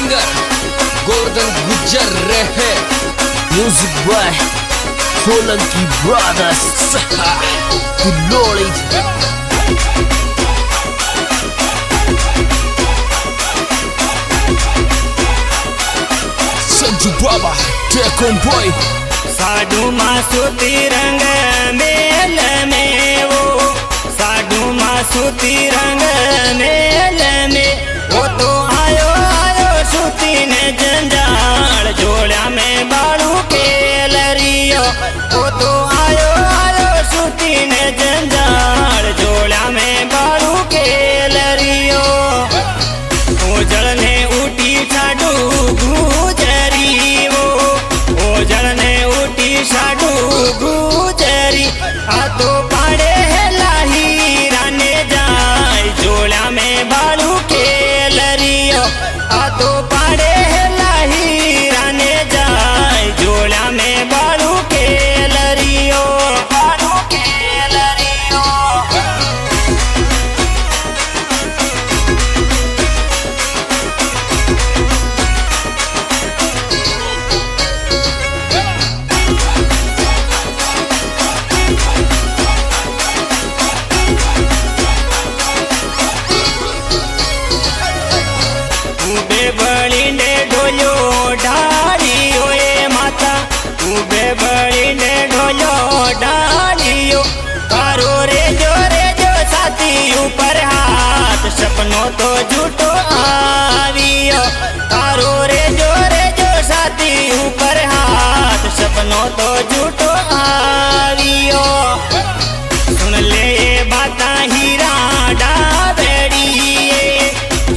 Singer Govardhan Gujjar रहे। Music by Solanki brothers Kulloli. Sanju Baba taken boy. साधु मासुती रंग मेल में वो, साधु मासुती रंग मेल में वो तो आयो आयो सूती ने जंजाल जोड़ा में बालू के लरियो। वो तो आयो आयो सूती ने जंजाल जोड़ा में बालू के लरियो। ओझल ने उठी साडू गुजरी वो, ओझल ने उठी साडू गुजरी। आ तो पाड़े है लाही राने जाय जोड़ा में बालू के लरियो। आ तो पाड़े है लाही राने जाय जोड़ा में बालू के लरियो, बालू के लरियो। बळीने ढोलो ढालियो ए माता, उबे बळीने ढोलो ढालियो। तारो रे जो साथी ऊपर हाथ सपनों तो झूठो आवियो। तारो रे जो साथी ऊपर हाथ सपनों तो झूठो आवियो। सुन ले ये बाता हीरा डावेड़ी,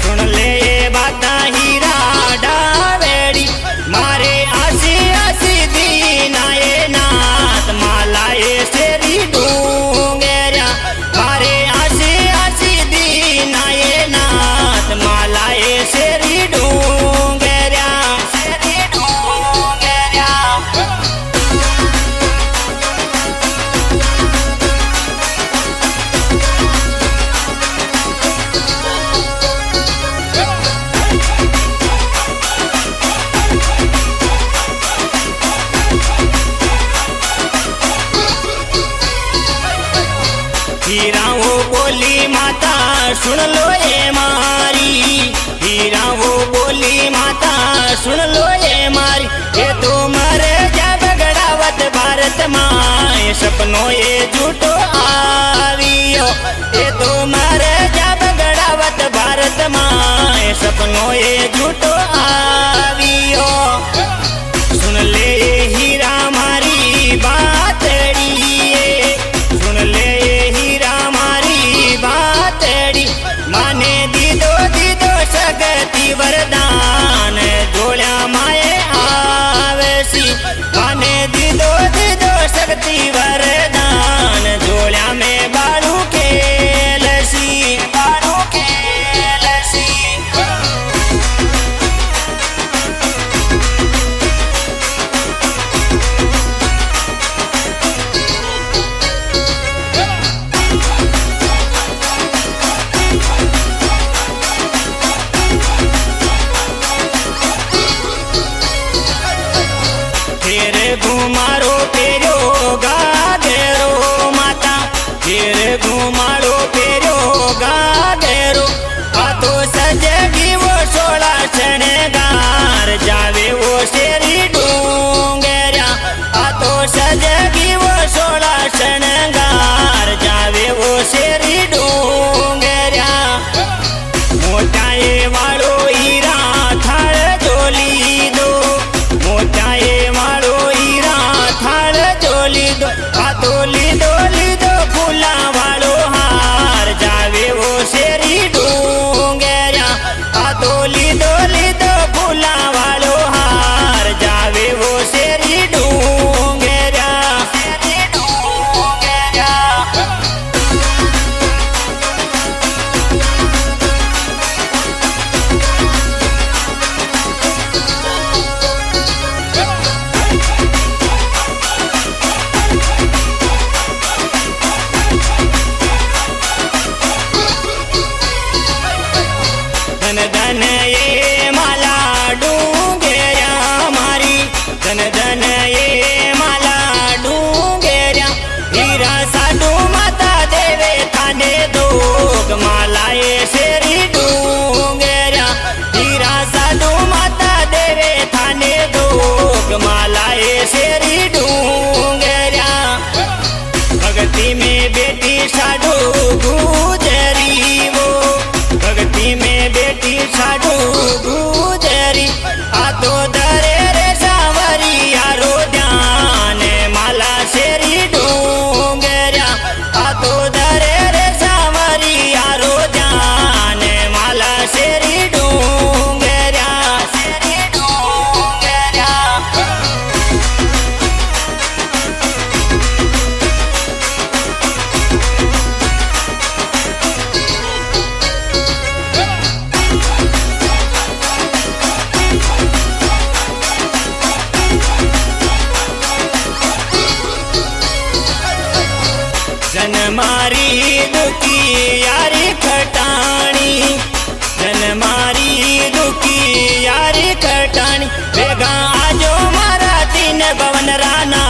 सुन ले ये बाता हीरा डावेड़ी। मारे आसी आसी दीना ये नाथ माला ये सेरी डूंगेरा। मारे आसी आसी दीना ये नाथ माला ये सेरी डूंगेरा, सेरी डूंगेरा। हीरा वो बोली माता सुन लो ये मारी, हीरा वो बोली माता सुन लो ये मारी। ये तो मरे जा बगड़ावत भारत माए सपनों ये झूठो आवियो। ये तो मरे जा बगड़ावत भारत माए सपनों ये झूठो आवियो। सुन ले ये हीरा मारी बातड़ी, सुन ले ये हीरा मारी बातड़ी। माने दीदो दीदो सगती वरदान जोड़ा माए आवेसी। माने दीदो दीदो शक्ति वरदान जोड़ा में बालू के लसी, बालू के लसी। फिर घुमारो फेरो गागेरो माता, फिर घुमारो फेरो गागेरो। आ तो सजगी वो 16 शणगार जावे वो शेरी डूंगेरा। आ तो सजगी वो 16 शणगार जावे वो शेरी डूंगेरा। मोटाए वालो हीरा थाल जोली दो, मोटाए वालो हीरा थाल जोली दो। आ तो लीदो फूला वालो हार जावे वो शेरी डूंगेरा। आ तो लीदो फूला वालो हार जावे वो शेरी डूंगेरा, शेरी डूंगेरा। मालाए शेरी डूंगर्या हीरा साधु माता देवे थाने दोग मालाए शेरी डूंगर्या भक्ति में बेटी साधु गुजरी वो भक्ति में बेटी साधु गुजरी आ तो दरे रे सावरी यारो ध्यान माला शेरी डूंगर्या आ तो दरे रे सावरी यारो ध्यान माला शेरी डूंगर्या शेरी डूंगर्या जन मारी दुखी यारी खटाणी जन मारी दुखी यारी खटाणी बेगा आजो मारा तीन भवन राना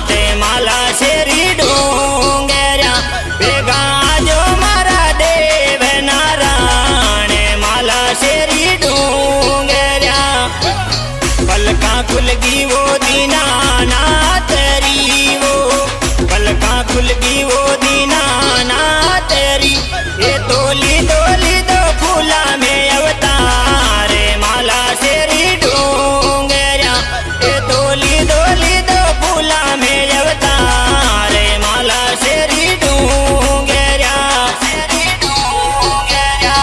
ते माला शेरी डूंगर्या बेगा आजो मारा देव नारायण माला शेरी डूंगर्या पलका खुलगी वो दीना नातरी वो पलका खुलगी वो दीना नातरी ये तोली डोली दो फूला में अवतार माला शेरी डूंगर्या ये तोली डोली दो फूला में अवतार माला शेरी डूंगर्या शेरी डूंगर्या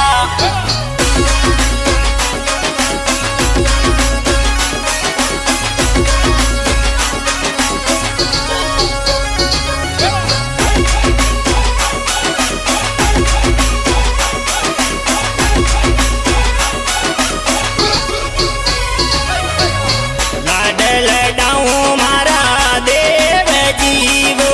लाडल डाऊं मारा देव जीवो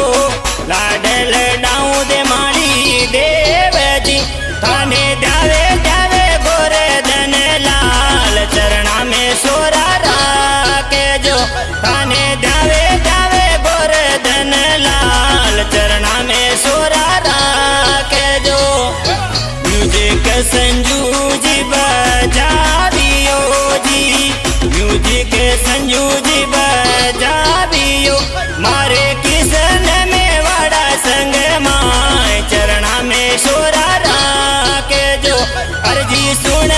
लाडल डाऊं दे माली देव जी थाने द्यावे द्यावे गोरे धन लाल चरणा में सोरा राके जो थाने द्यावे द्यावे गोरे धन लाल चरणा में सोरा राके जो म्यूजिक संजू जी बजावियो जी म्यूजिक संजू जी बजावियो मारे किसन में वाड़ा संग माए चरणा में सोरा राके जो अर्जी सुन